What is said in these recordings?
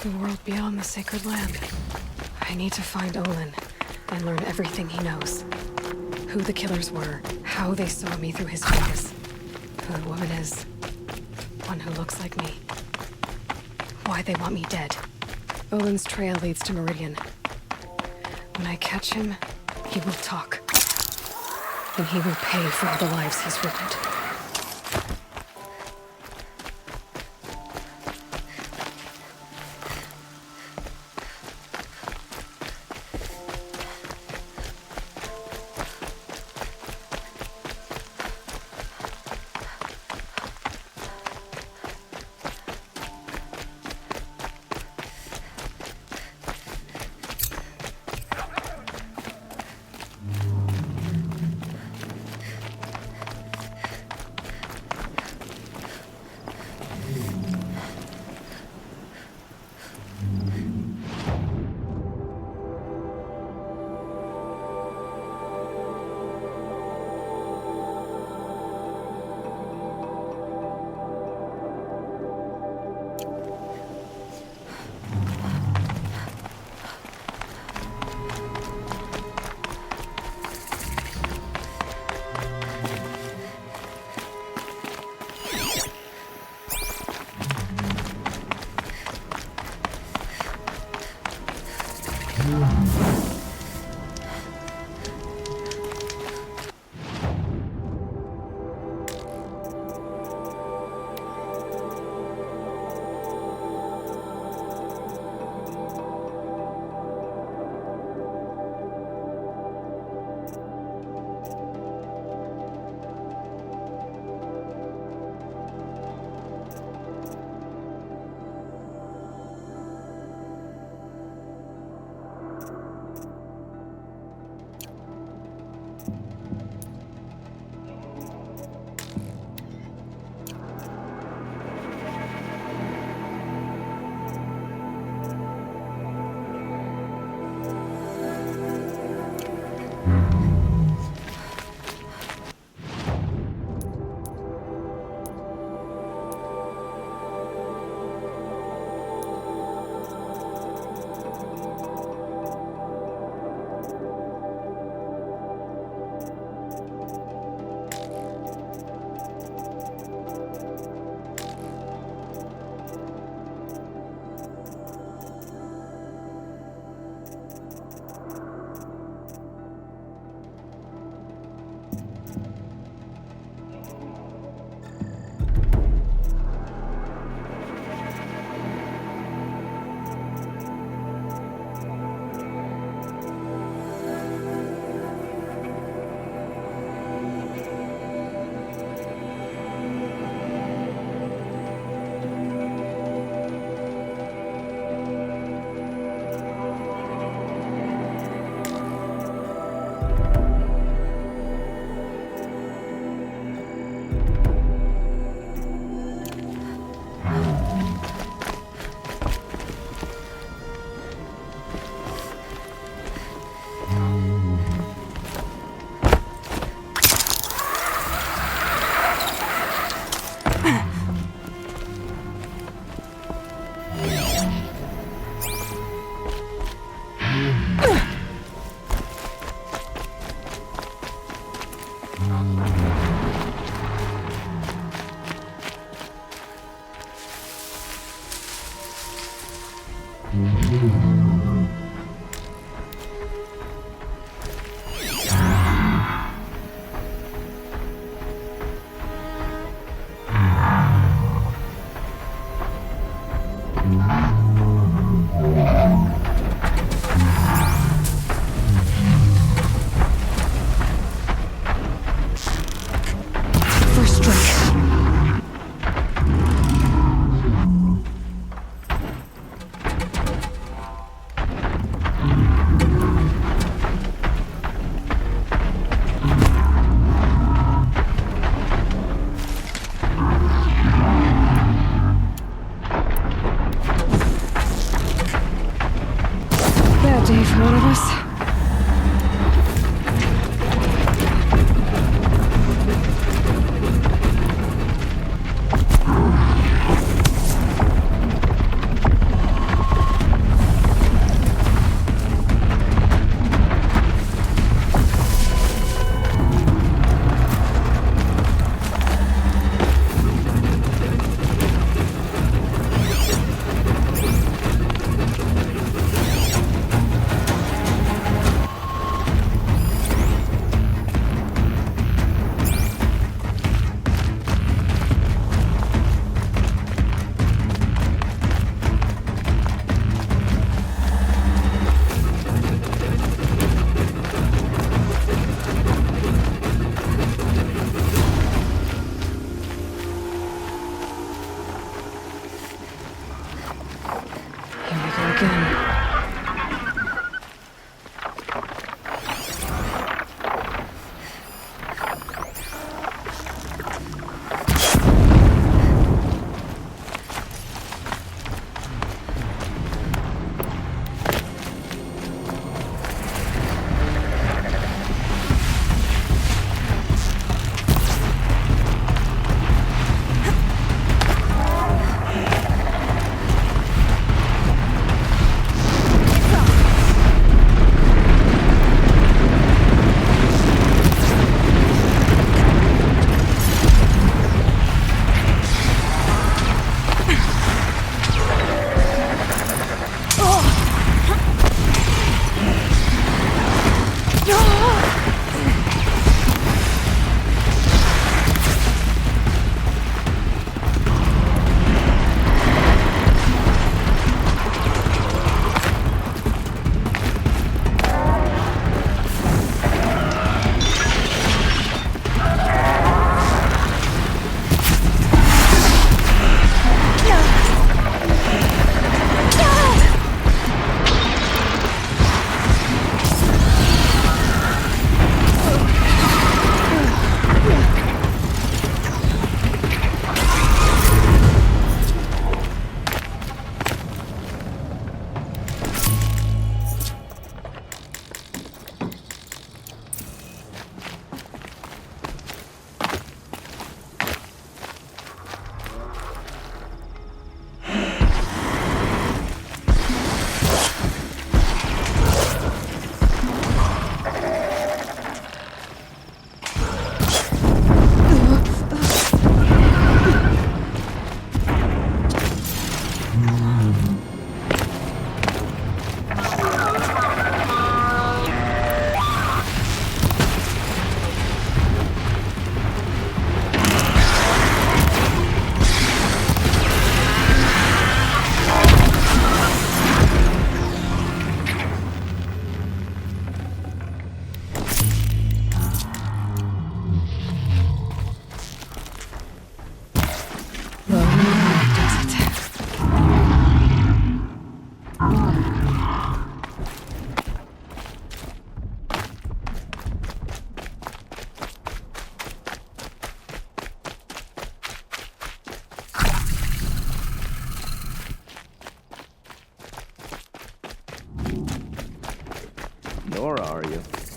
The world beyond the sacred land. I need to find Olin and learn everything he knows. Who the killers were, how they saw me through his eyes, who the woman is, one who looks like me, why they want me dead. Olin's trail leads to Meridian. When I catch him, he will talk. And he will pay for all the lives he's ruined.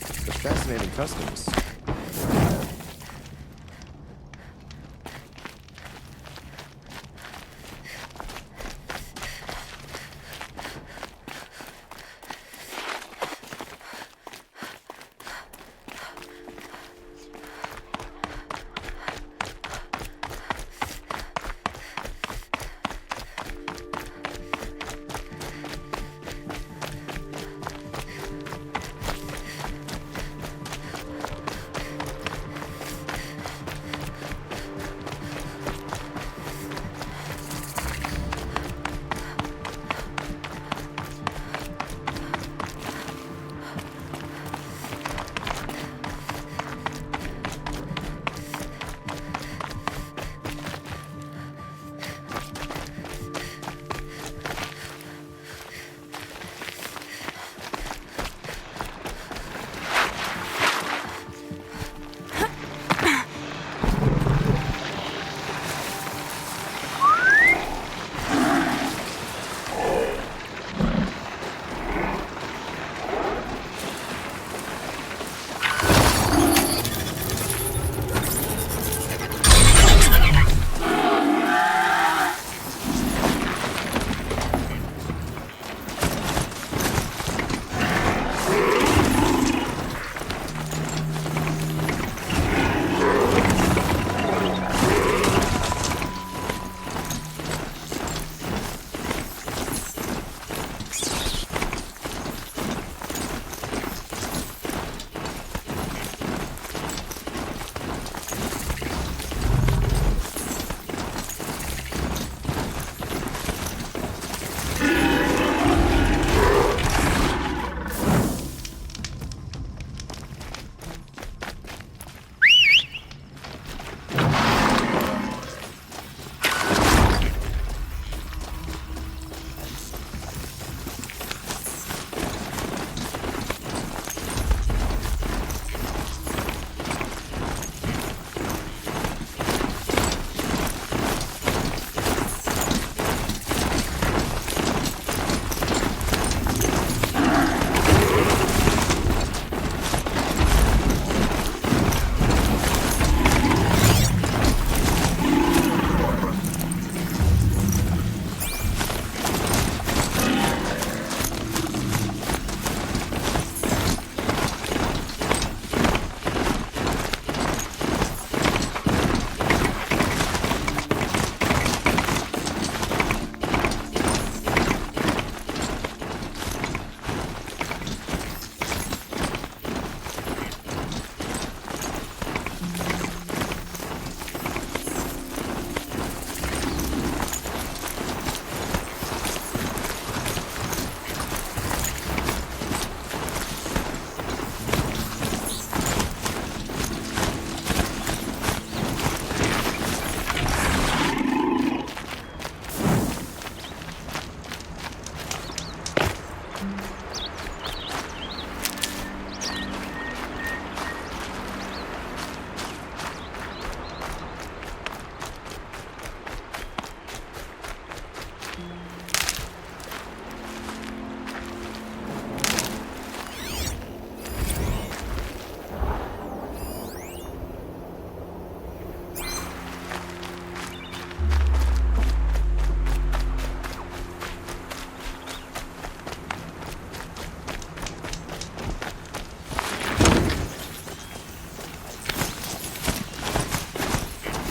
But fascinating customs.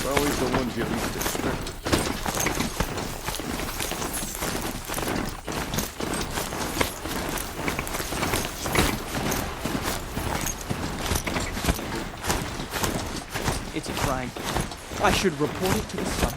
Always the ones you least expect. It's a crime. I should report it to the sun.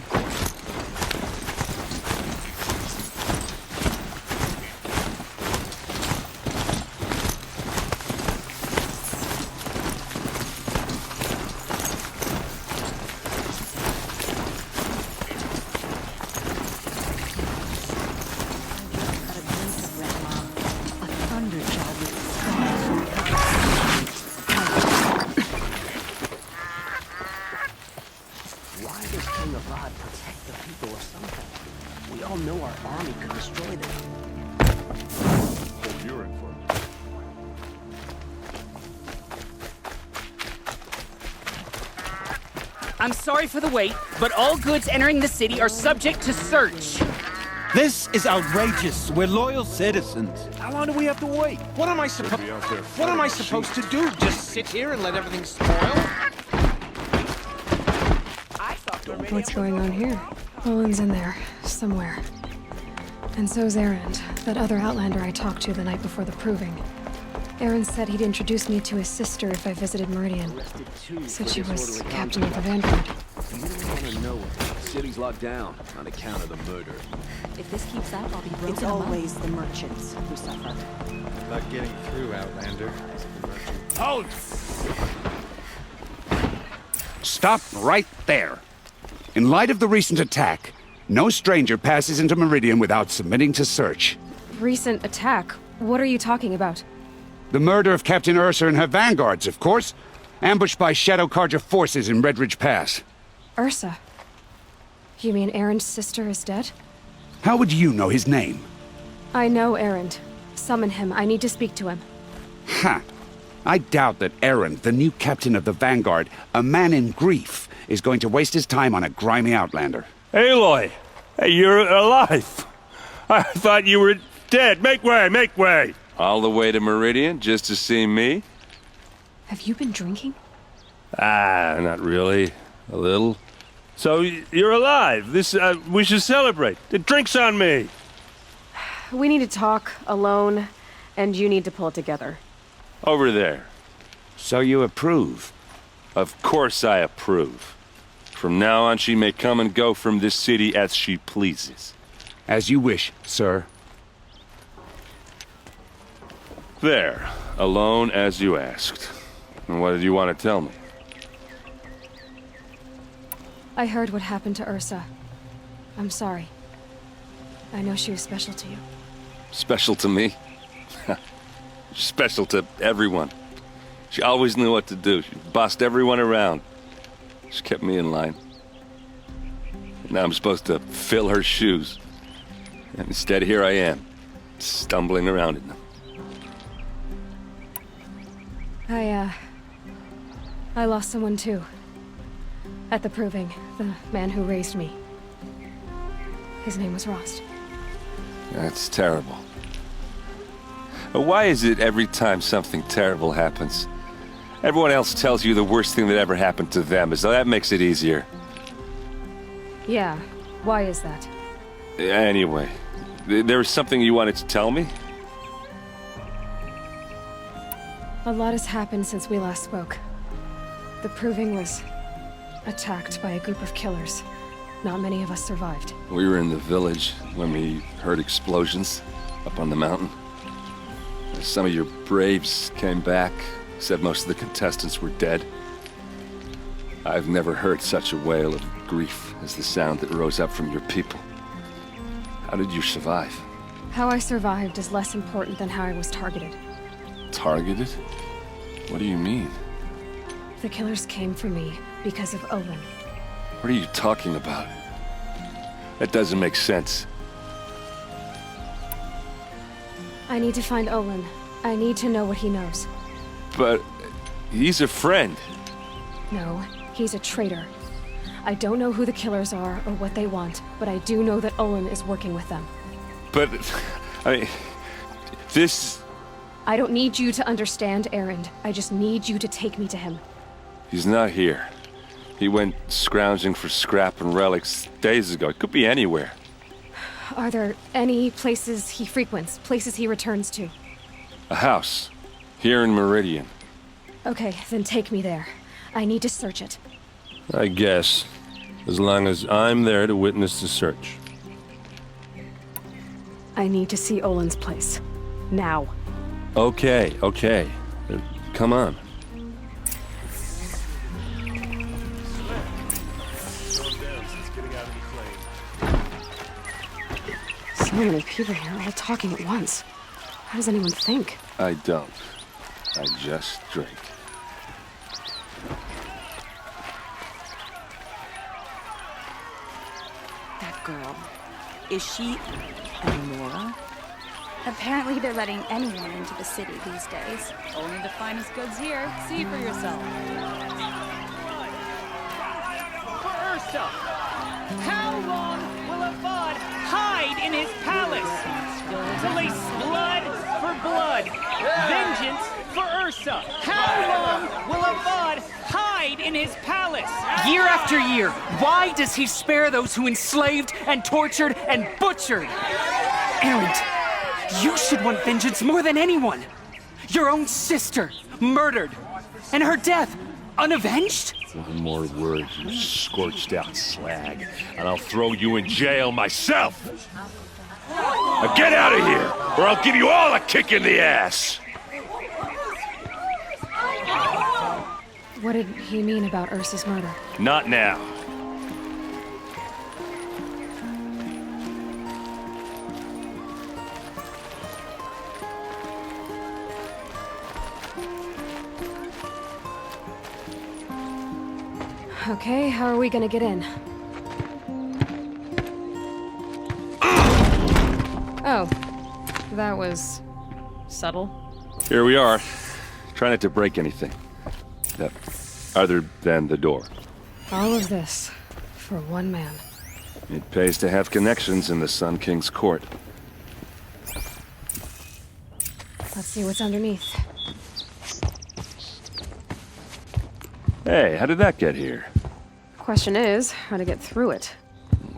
I'm sorry for the wait, but all goods entering the city are subject to search. This is outrageous. We're loyal citizens. How long do we have to wait? What am I supposed to do? Just sit here and let everything spoil? What's going on here? Olin's in there, somewhere. And so's Erend, that other Outlander I talked to the night before the proving. Erend said he'd introduce me to his sister if I visited Meridian. Said she was captain of the Vanguard. You don't want to know it. The city's locked down on account of the murder. If this keeps up, I'll be broken It's always the merchants who suffer. Not getting through, Outlander. Hold! Stop right there. In light of the recent attack, no stranger passes into Meridian without submitting to search. Recent attack? What are you talking about? The murder of Captain Ursa and her vanguards, of course. Ambushed by Shadow Carja forces in Redridge Pass. Ursa? You mean Erend's sister is dead? How would you know his name? I know Erend. Summon him. I need to speak to him. Ha! I doubt that Erend, the new captain of the Vanguard, a man in grief, is going to waste his time on a grimy Outlander. Aloy! Hey, you're alive! I thought you were dead. Make way, make way! All the way to Meridian just to see me? Have you been drinking? Ah, not really. A little. So, you're alive. We should celebrate. The drink's on me! We need to talk, alone, and you need to pull it together. Over there. So you approve? Of course I approve. From now on, she may come and go from this city as she pleases. As you wish, sir. There. Alone as you asked. And what did you want to tell me? I heard what happened to Ursa. I'm sorry. I know she was special to you. Special to me? Special to everyone. She always knew what to do. She bossed everyone around. She kept me in line. Now I'm supposed to fill her shoes. And instead, here I am, stumbling around in them. I lost someone too. At the proving, the man who raised me. His name was Rost. That's terrible. Why is it every time something terrible happens, everyone else tells you the worst thing that ever happened to them, as though that makes it easier? Yeah, why is that? Anyway, there was something you wanted to tell me? A lot has happened since we last spoke. The proving was attacked by a group of killers. Not many of us survived. We were in the village when we heard explosions up on the mountain. Some of your braves came back, said most of the contestants were dead. I've never heard such a wail of grief as the sound that rose up from your people. How did you survive? How I survived is less important than how I was targeted. Targeted? What do you mean? The killers came for me because of Olin. What are you talking about? That doesn't make sense. I need to find Olin. I need to know what he knows. But he's a friend. No, he's a traitor. I don't know who the killers are or what they want, but I do know that Olin is working with them. But, I mean, this... I don't need you to understand, Erend. I just need you to take me to him. He's not here. He went scrounging for scrap and relics days ago. It could be anywhere. Are there any places he frequents, places he returns to? A house. Here in Meridian. Okay, then take me there. I need to search it. I guess. As long as I'm there to witness the search. I need to see Olin's place. Now. Okay, okay. Come on. So many people here, all talking at once. How does anyone think? I don't. I just drink. That girl. Is she Eleonora? Apparently they're letting anyone into the city these days. Only the finest goods here. See for yourself. Ursa? How long will Avad hide in his palace? Till they blood for blood, vengeance for Ursa. How long will Avad hide in his palace? Year after year, why does he spare those who enslaved and tortured and butchered? Erend, you should want vengeance more than anyone. Your own sister, murdered, and her death, unavenged? One more word, you scorched out slag, and I'll throw you in jail myself! Now get out of here, or I'll give you all a kick in the ass! What did he mean about Ursa's murder? Not now. Okay, how are we gonna get in? Oh, that was subtle. Here we are. Try not to break anything. Other than the door. All of this for one man. It pays to have connections in the Sun King's court. Let's see what's underneath. Hey, how did that get here? Question is, how to get through it.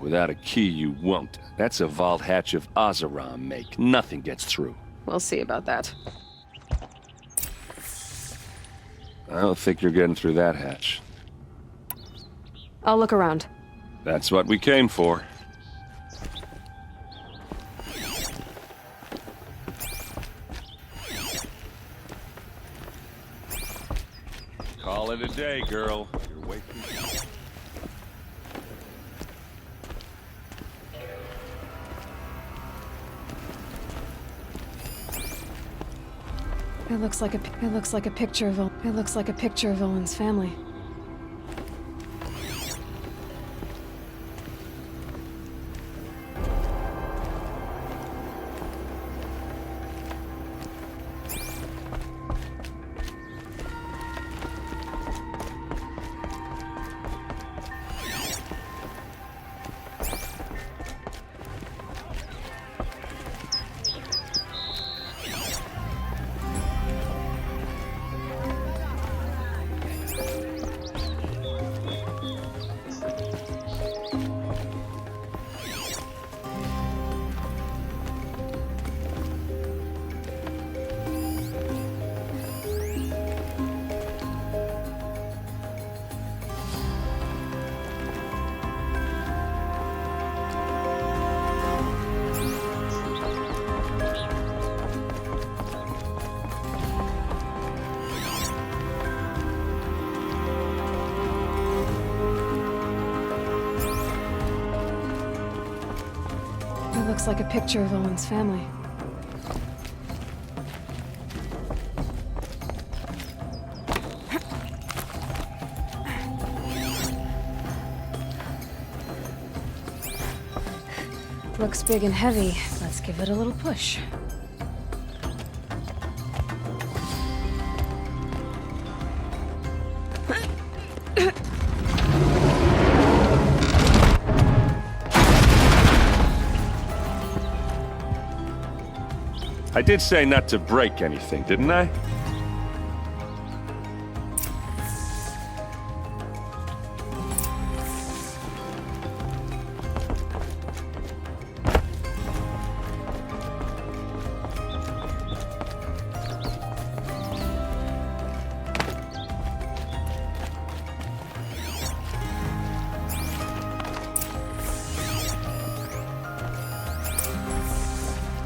Without a key, you won't. That's a vault hatch of Ozeram make. Nothing gets through. We'll see about that. I don't think you're getting through that hatch. I'll look around. That's what we came for. Call it a day, girl. You're way too... It looks like a picture of Owen's family. Looks like a picture of Owen's family. Looks big and heavy. Let's give it a little push. I did say not to break anything, didn't I?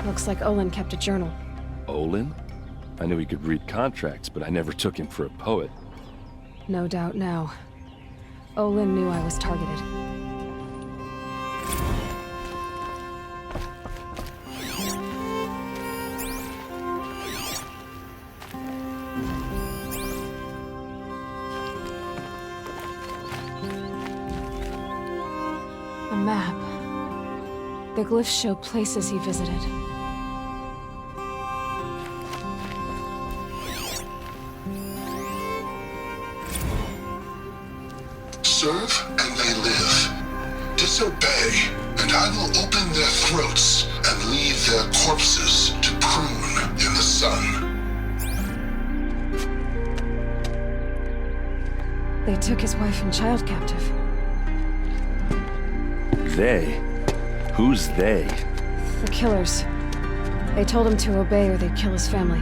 Looks like Olin kept a journal. Olin? I knew he could read contracts, but I never took him for a poet. No doubt now. Olin knew I was targeted. A map. The glyphs show places he visited. Serve and they live. disobey, and I will open their throats and leave their corpses to prune in the sun. They took his wife and child captive. They? Who's they? The killers. They told him to obey or they'd kill his family.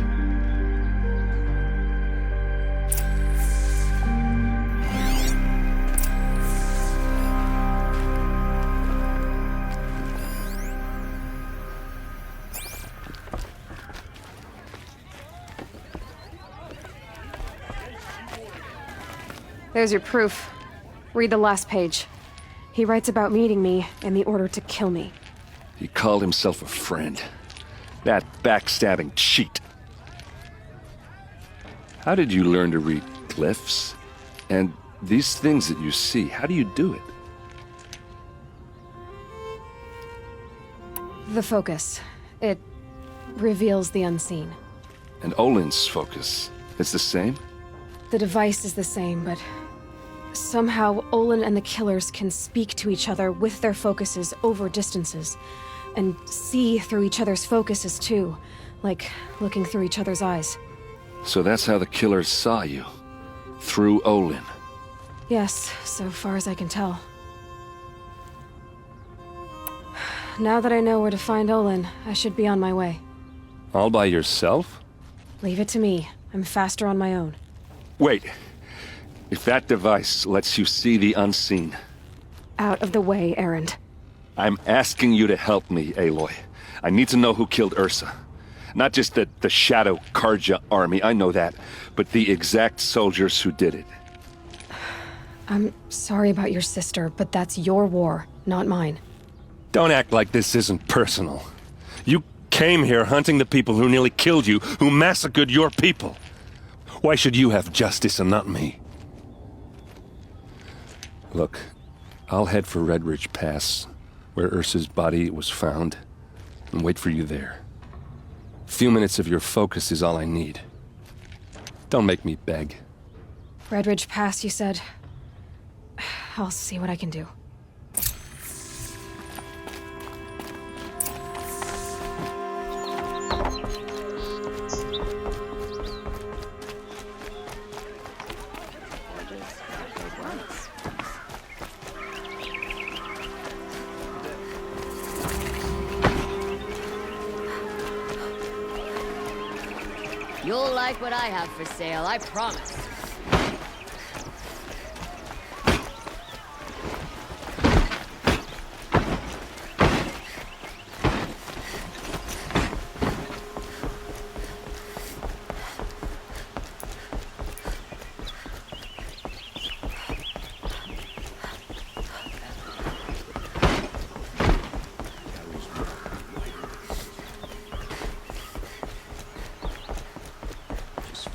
There's your proof. Read the last page. He writes about meeting me and the order to kill me. He called himself a friend. That backstabbing cheat. How did you learn to read glyphs? And these things that you see, how do you do it? The focus. It reveals the unseen. And Olin's focus, it's the same? The device is the same, but somehow Olin and the killers can speak to each other with their focuses over distances, and see through each other's focuses too, like looking through each other's eyes. So that's how the killers saw you? Through Olin? Yes, so far as I can tell. Now that I know where to find Olin, I should be on my way. All by yourself? Leave it to me. I'm faster on my own. Wait. If that device lets you see the unseen... Out of the way, Erend. I'm asking you to help me, Aloy. I need to know who killed Ursa. Not just the Shadow Karja army, I know that, but the exact soldiers who did it. I'm sorry about your sister, but that's your war, not mine. Don't act like this isn't personal. You came here hunting the people who nearly killed you, who massacred your people. Why should you have justice and not me? Look, I'll head for Red Ridge Pass, where Ursa's body was found, and wait for you there. A few minutes of your focus is all I need. Don't make me beg. Red Ridge Pass, you said? I'll see what I can do. You'll like what I have for sale, I promise.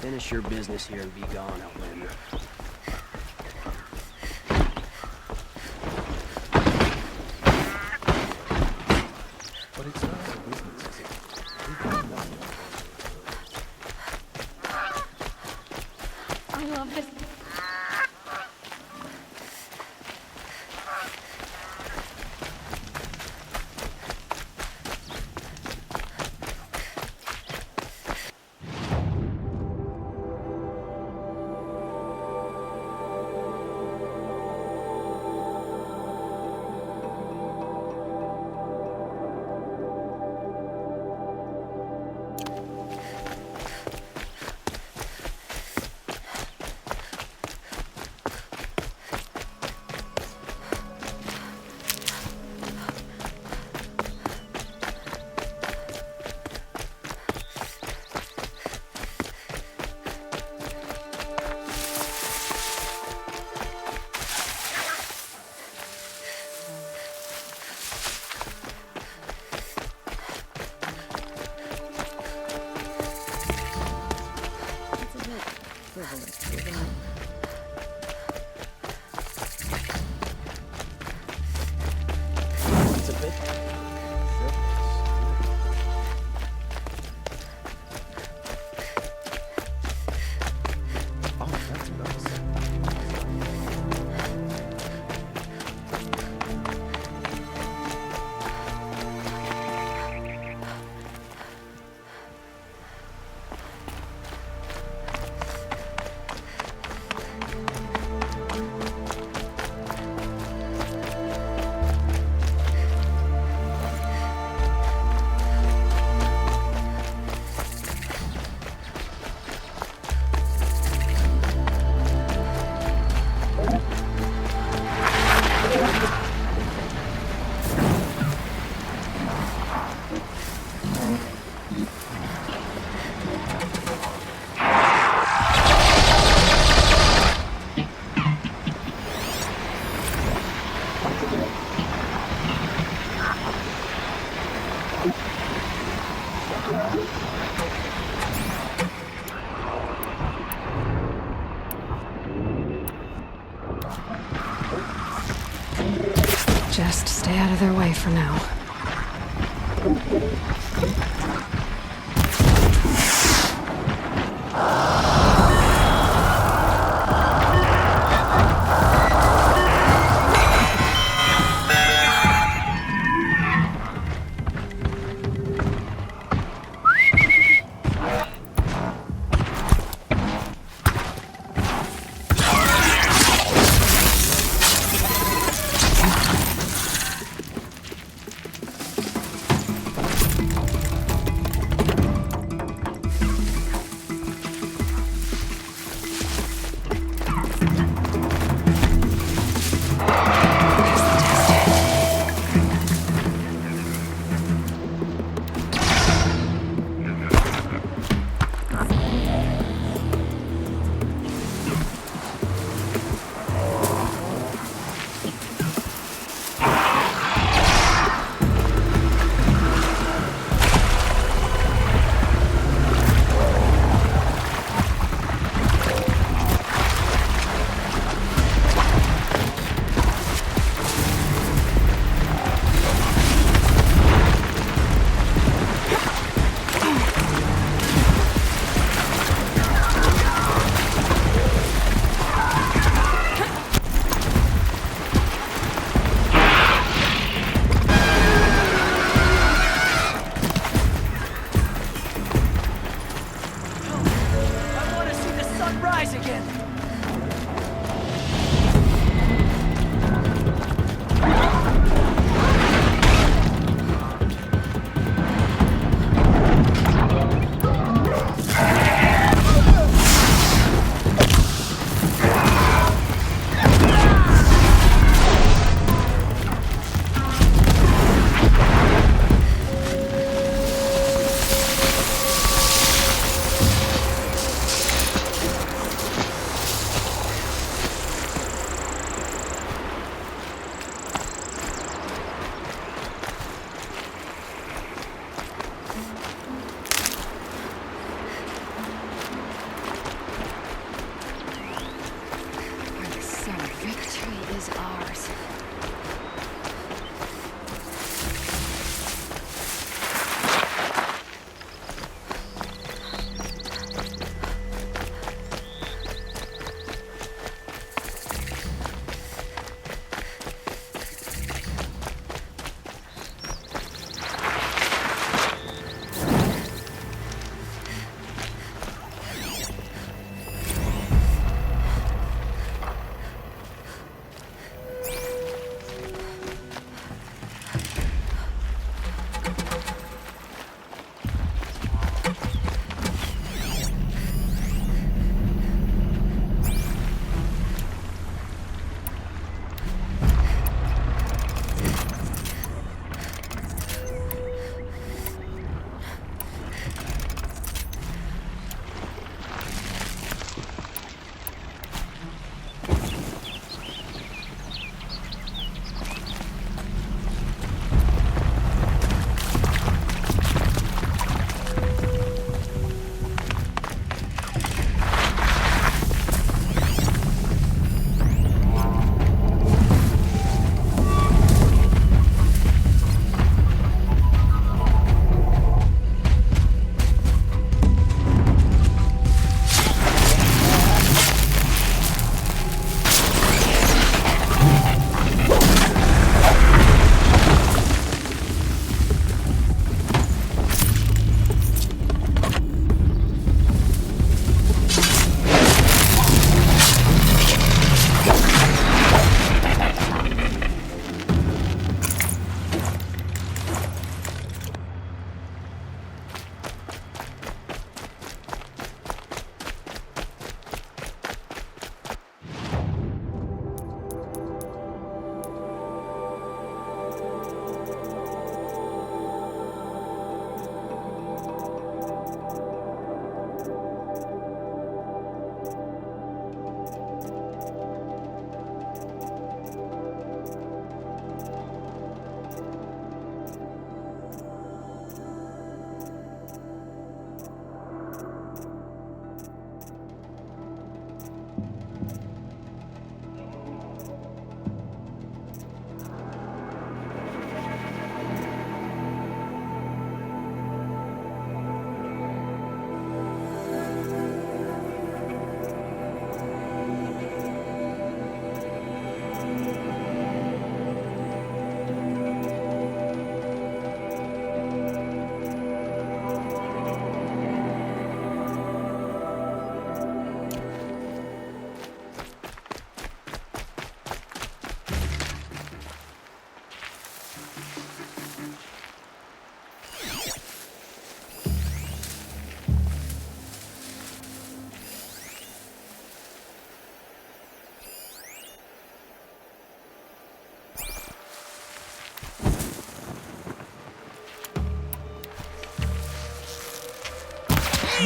Finish your business here and be gone, Outlander. But it's not a business, is it? We got nothing. I love this. Just stay out of their way for now.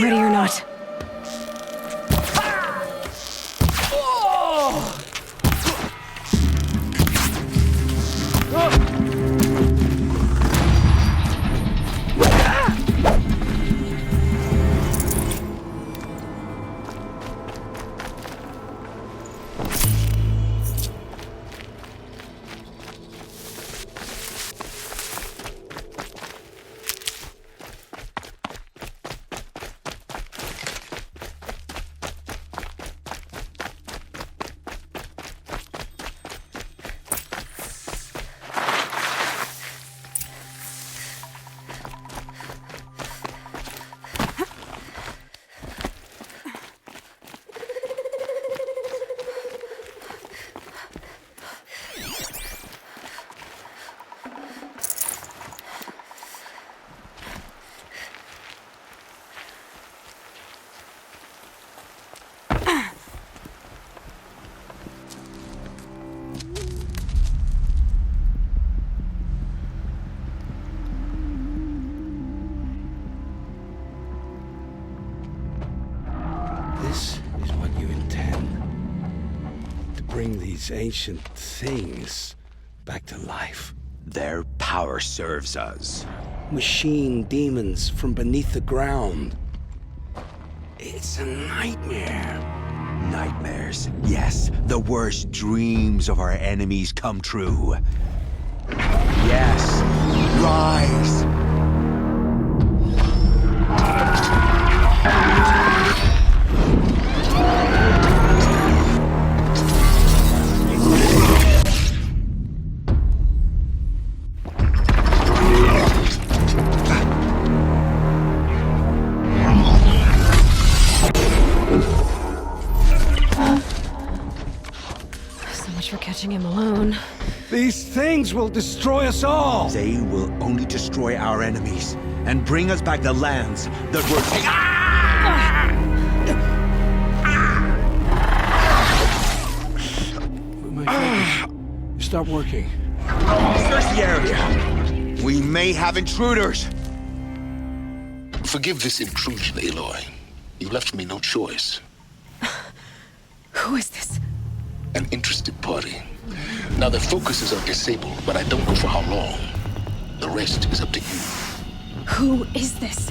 Ready or not. This is what you intend. To bring these ancient things back to life. Their power serves us. Machine demons from beneath the ground. It's a nightmare. Nightmares. Yes, the worst dreams of our enemies come true. Yes, rise! For catching him alone. These things will destroy us all! They will only destroy our enemies and bring us back the lands that were My focus. Stop working. Search the area. We may have intruders. Forgive this intrusion, Aloy. You left me no choice. Who is this? An interested party. Now their focuses are disabled, but I don't know for how long. The rest is up to you. Who is this?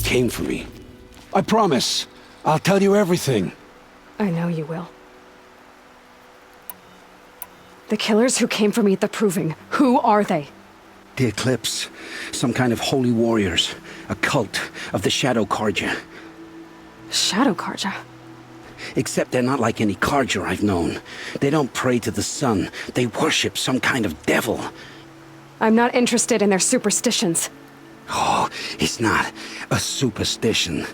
came for me. I promise. I'll tell you everything. I know you will. The killers who came for me at the Proving, who are they? The Eclipse. Some kind of holy warriors. A cult of the Shadow Carja. Shadow Carja? Except they're not like any Carja I've known. They don't pray to the sun. They worship some kind of devil. I'm not interested in their superstitions. Oh, it's not a superstition.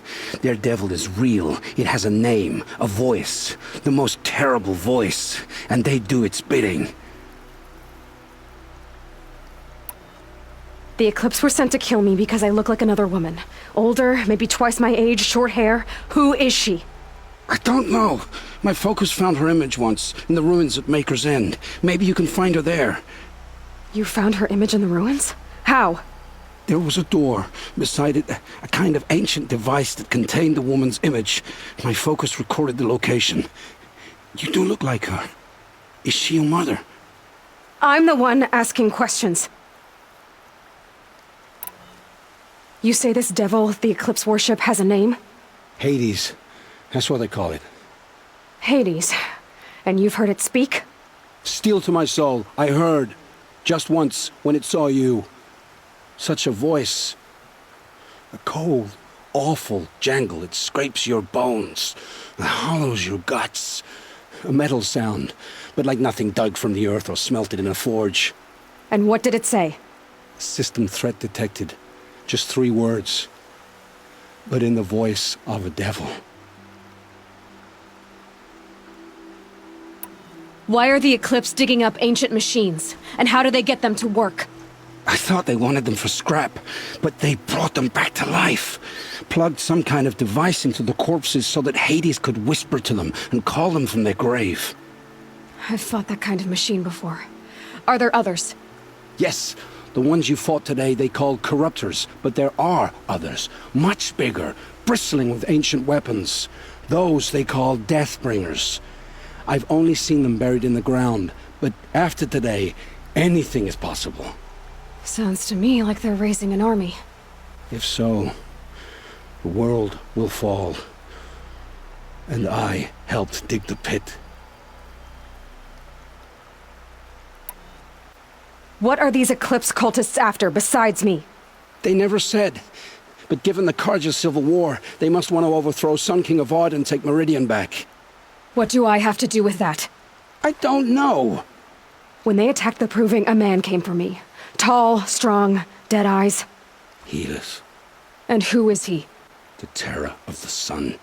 Their devil is real. It has a name, a voice. The most terrible voice. And they do its bidding. The Eclipse were sent to kill me because I look like another woman. Older, maybe twice my age, short hair. Who is she? I don't know. My focus found her image once, in the ruins at Maker's End. Maybe you can find her there. You found her image in the ruins? How? There was a door. Beside it, a kind of ancient device that contained the woman's image. My focus recorded the location. You do look like her. Is she your mother? I'm the one asking questions. You say this devil the Eclipse worship has a name? Hades. That's what they call it. Hades. And you've heard it speak? Steel to my soul. I heard. Just once, when it saw you. Such a voice. A cold, awful jangle. It scrapes your bones. It hollows your guts. A metal sound, but like nothing dug from the earth or smelted in a forge. And what did it say? System threat detected. Just 3 words. But in the voice of a devil. Why are the Eclipse digging up ancient machines? And how do they get them to work? I thought they wanted them for scrap, but they brought them back to life. Plugged some kind of device into the corpses so that Hades could whisper to them and call them from their grave. I've fought that kind of machine before. Are there others? Yes, the ones you fought today they called corruptors, but there are others, much bigger, bristling with ancient weapons. Those they call Deathbringers. I've only seen them buried in the ground, but after today, anything is possible. Sounds to me like they're raising an army. If so, the world will fall. And I helped dig the pit. What are these Eclipse cultists after, besides me? They never said. But given the Carja civil war, they must want to overthrow Sun King of Odd and take Meridian back. What do I have to do with that? I don't know. When they attacked the Proving, a man came for me. Tall, strong, dead eyes. Healers. And who is he? The terror of the sun.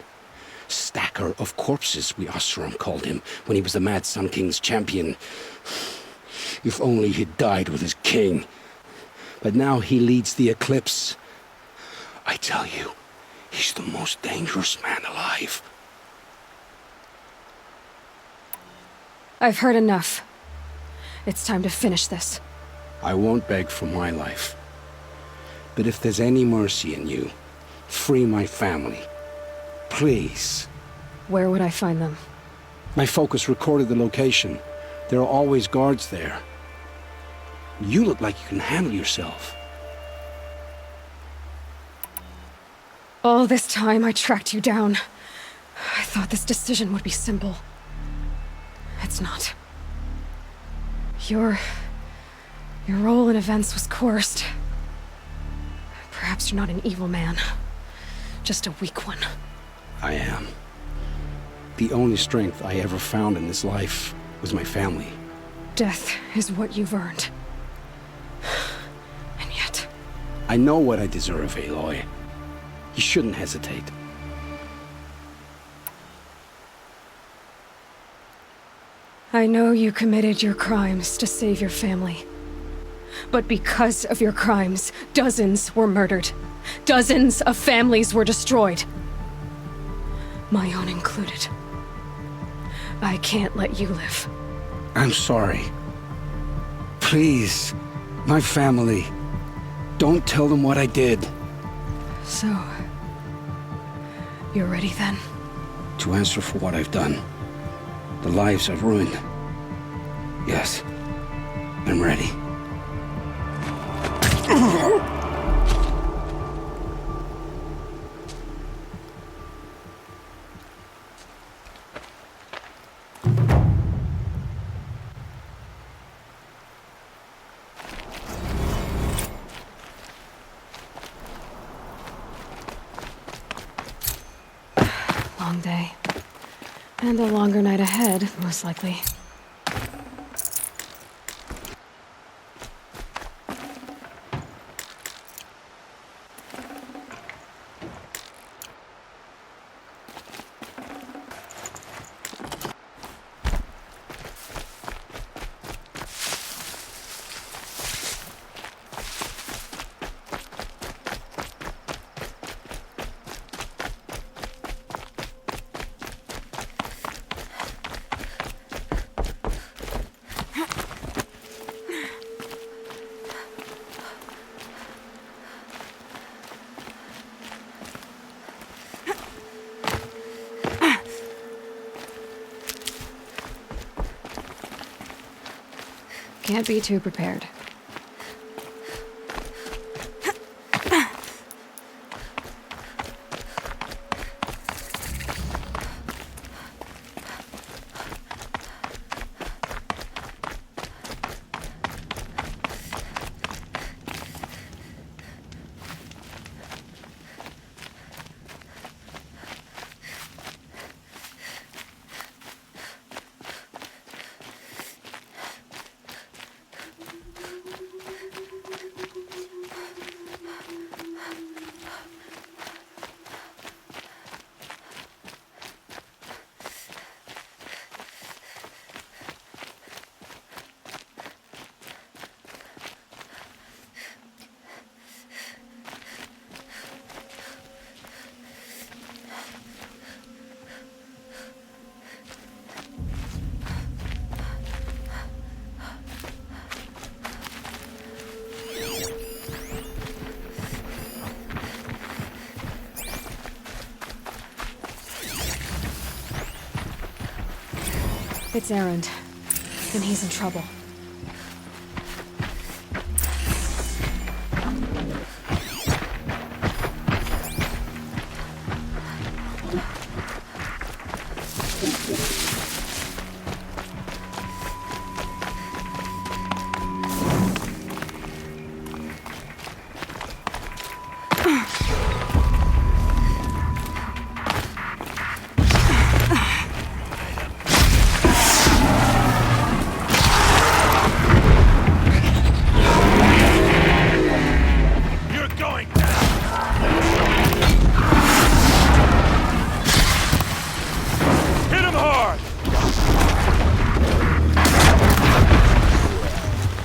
Stacker of corpses, we Oseram called him, when he was the Mad Sun King's champion. If only he'd died with his king. But now he leads the Eclipse. I tell you, he's the most dangerous man alive. I've heard enough. It's time to finish this. I won't beg for my life. But if there's any mercy in you, free my family. Please. Where would I find them? My focus recorded the location. There are always guards there. You look like you can handle yourself. All this time I tracked you down. I thought this decision would be simple. It's not. Your role in events was coerced. Perhaps you're not an evil man. Just a weak one. I am. The only strength I ever found in this life was my family. Death is what you've earned. And yet... I know what I deserve, Aloy. You shouldn't hesitate. I know you committed your crimes to save your family. But because of your crimes, dozens were murdered. Dozens of families were destroyed. My own included. I can't let you live. I'm sorry. Please, my family. Don't tell them what I did. So... you're ready then? To answer for what I've done. The lives I've ruined. Yes, I'm ready. And a longer night ahead, most likely. Can't be too prepared. It's Erend, and he's in trouble.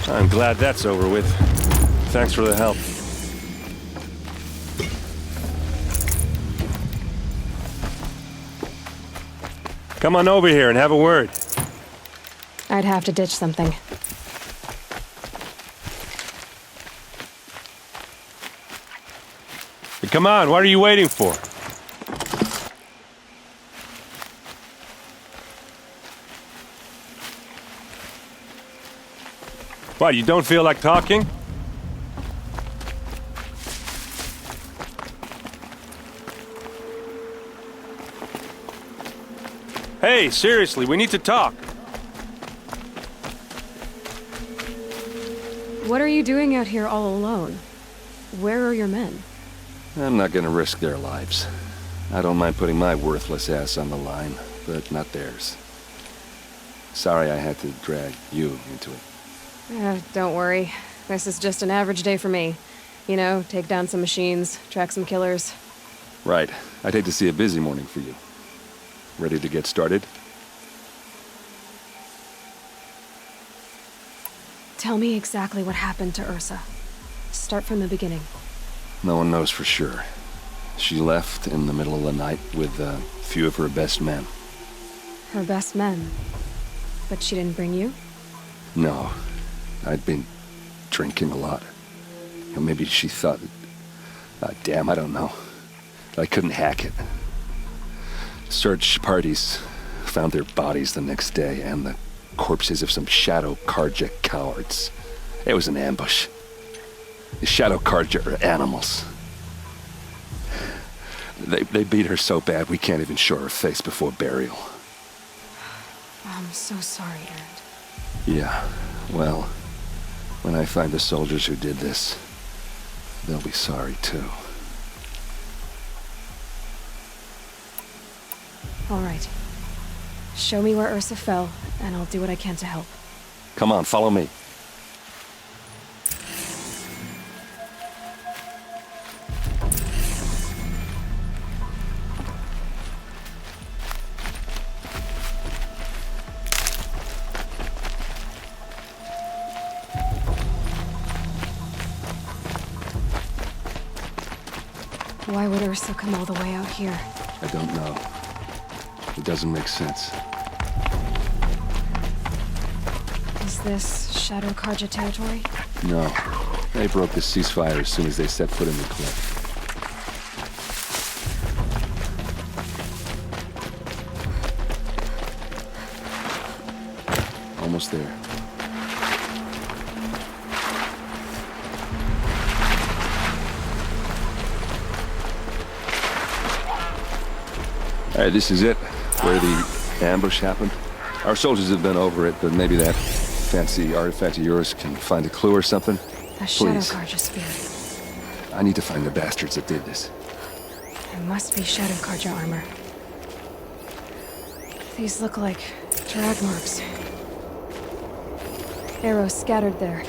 I'm glad that's over with. Thanks for the help. Come on over here and have a word. I'd have to ditch something. Hey, come on, what are you waiting for? What, you don't feel like talking? Hey, seriously, we need to talk. What are you doing out here all alone? Where are your men? I'm not gonna risk their lives. I don't mind putting my worthless ass on the line, but not theirs. Sorry I had to drag you into it. Don't worry. This is just an average day for me. You know, take down some machines, track some killers. Right. I'd hate to see a busy morning for you. Ready to get started? Tell me exactly what happened to Ursa. Start from the beginning. No one knows for sure. She left in the middle of the night with a few of her best men. Her best men? But she didn't bring you? No. I'd been drinking a lot. Or maybe she thought... damn, I don't know. I couldn't hack it. Search parties found their bodies the next day and the corpses of some Shadow Karja cowards. It was an ambush. The Shadow Karja are animals. They beat her so bad we can't even show her face before burial. I'm so sorry, Erend. Yeah, well... When I find the soldiers who did this, they'll be sorry too. All right. Show me where Ursa fell, and I'll do what I can to help. Come on, follow me. Why would Ursa come all the way out here? I don't know. It doesn't make sense. Is this Shadow Karja territory? No. They broke the ceasefire as soon as they set foot in the cliff. Almost there. All right, this is it, where the ambush happened. Our soldiers have been over it, but maybe that fancy artifact of yours can find a clue or something. A Shadow Please. Karja spear. I need to find the bastards that did this. It must be Shadow Karja armor. These look like drag marks. Arrows scattered there.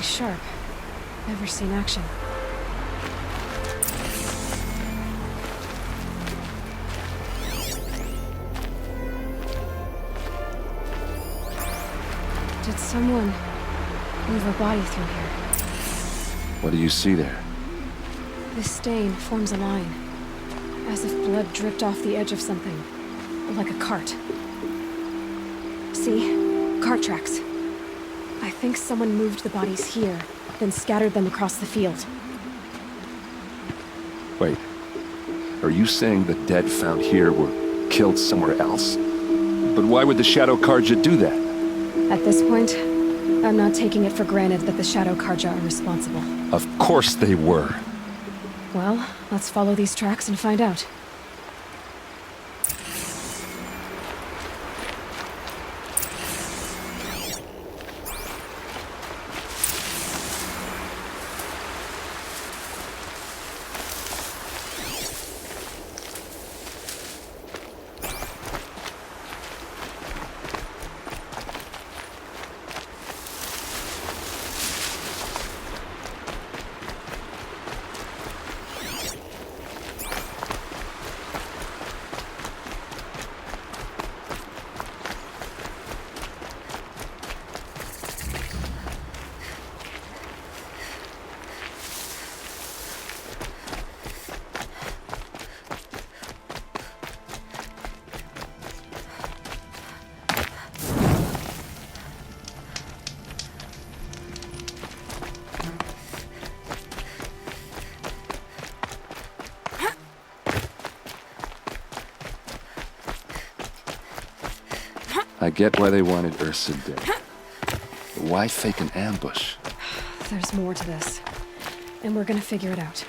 Sharp. Never seen action. Did someone move a body through here? What do you see there? This stain forms a line, as if blood dripped off the edge of something, like a cart. See? Cart tracks. I think someone moved the bodies here, then scattered them across the field. Wait. Are you saying the dead found here were killed somewhere else? But why would the Shadow Karja do that? At this point, I'm not taking it for granted that the Shadow Karja are responsible. Of course they were. Well, let's follow these tracks and find out. I get why they wanted Ursa dead. But why fake an ambush? There's more to this, and we're gonna figure it out.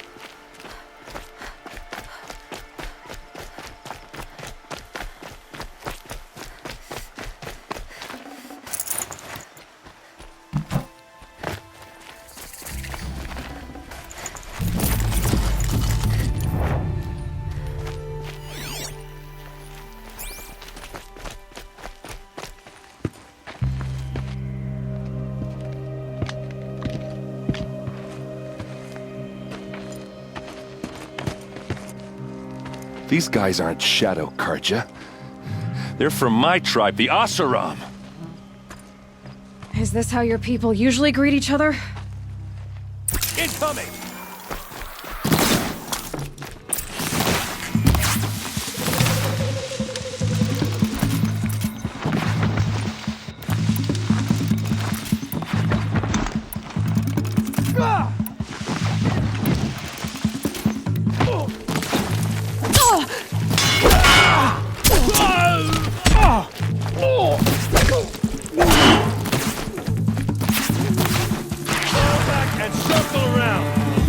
These guys aren't Shadow Karja. They're from my tribe, the Oseram. Is this how your people usually greet each other? Incoming! And circle around.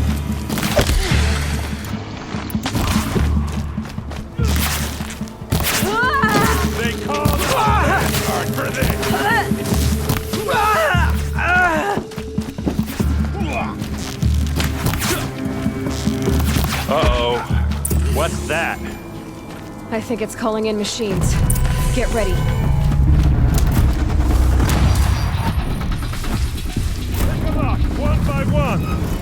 I think it's calling in machines. Get ready. Pick them up, one by one.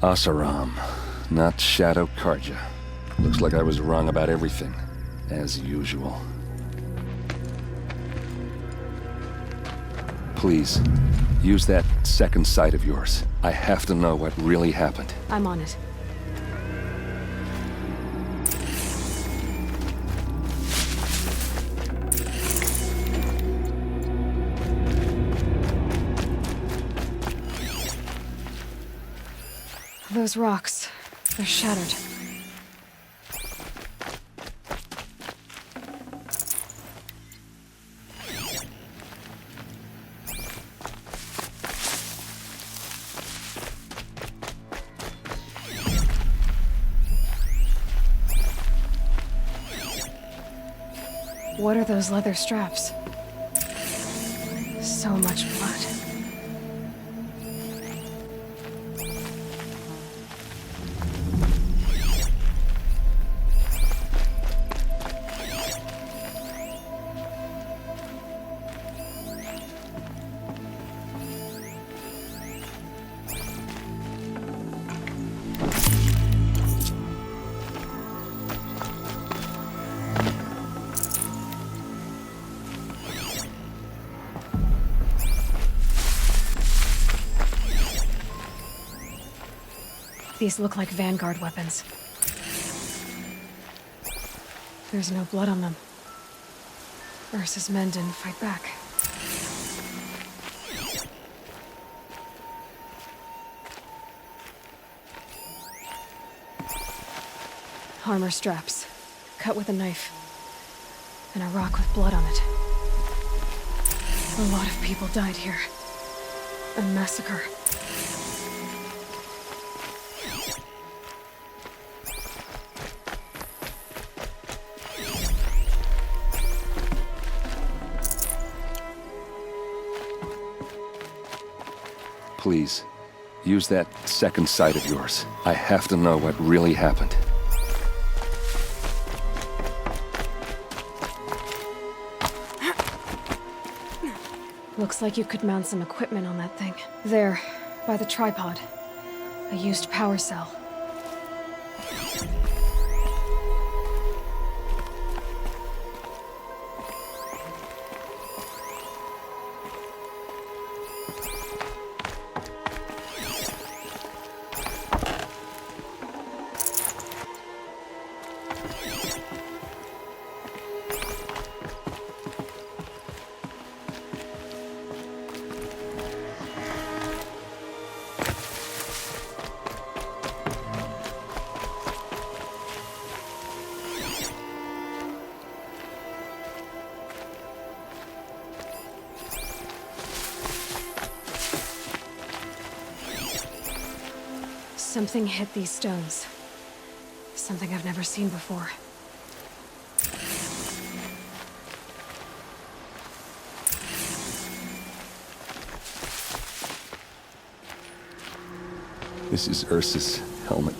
Asaram, not Shadow Karja. Looks like I was wrong about everything, as usual. Please, use that second sight of yours. I have to know what really happened. I'm on it. Those rocks, they're shattered. What are those leather straps? So much blood. These look like Vanguard weapons. There's no blood on them. Ursa's men didn't fight back. Armor straps, cut with a knife, and a rock with blood on it. A lot of people died here. A massacre. Please, use that second sight of yours. I have to know what really happened. Looks like you could mount some equipment on that thing. There, by the tripod. A used power cell. Something hit these stones. Something I've never seen before. This is Ursa's helmet.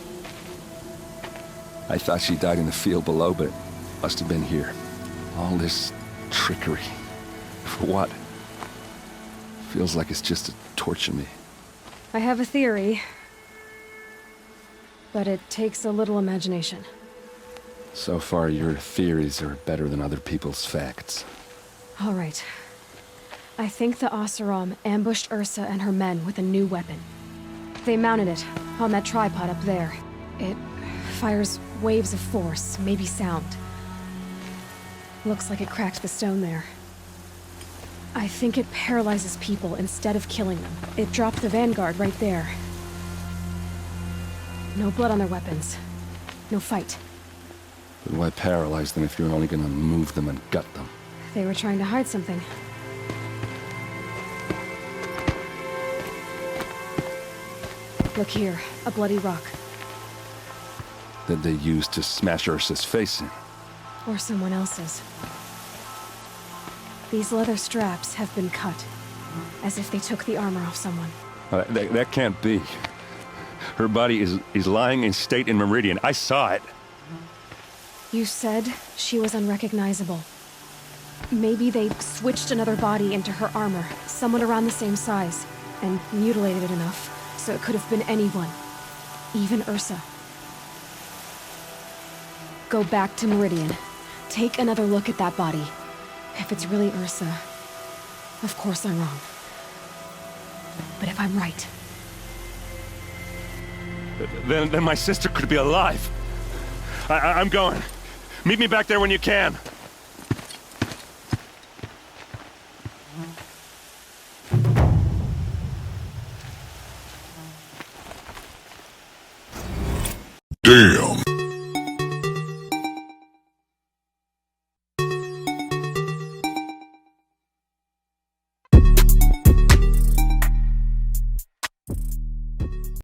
I thought she died in the field below, but it must have been here. All this trickery. For what? Feels like it's just to torture me. I have a theory. But it takes a little imagination. So far, your theories are better than other people's facts. All right. I think the Oseram ambushed Ursa and her men with a new weapon. They mounted it on that tripod up there. It fires waves of force, maybe sound. Looks like it cracked the stone there. I think it paralyzes people instead of killing them. It dropped the vanguard right there. No blood on their weapons. No fight. But why paralyze them if you're only gonna move them and gut them? They were trying to hide something. Look here, a bloody rock. That they used to smash Ursa's face in. Or someone else's. These leather straps have been cut, as if they took the armor off someone. That can't be. Her body is lying in state in Meridian. I saw it. You said she was unrecognizable. Maybe they switched another body into her armor, someone around the same size, and mutilated it enough so it could have been anyone, even Ursa. Go back to Meridian. Take another look at that body. If it's really Ursa, of course I'm wrong. But if I'm right... Then my sister could be alive. I'm going. Meet me back there when you can. Damn.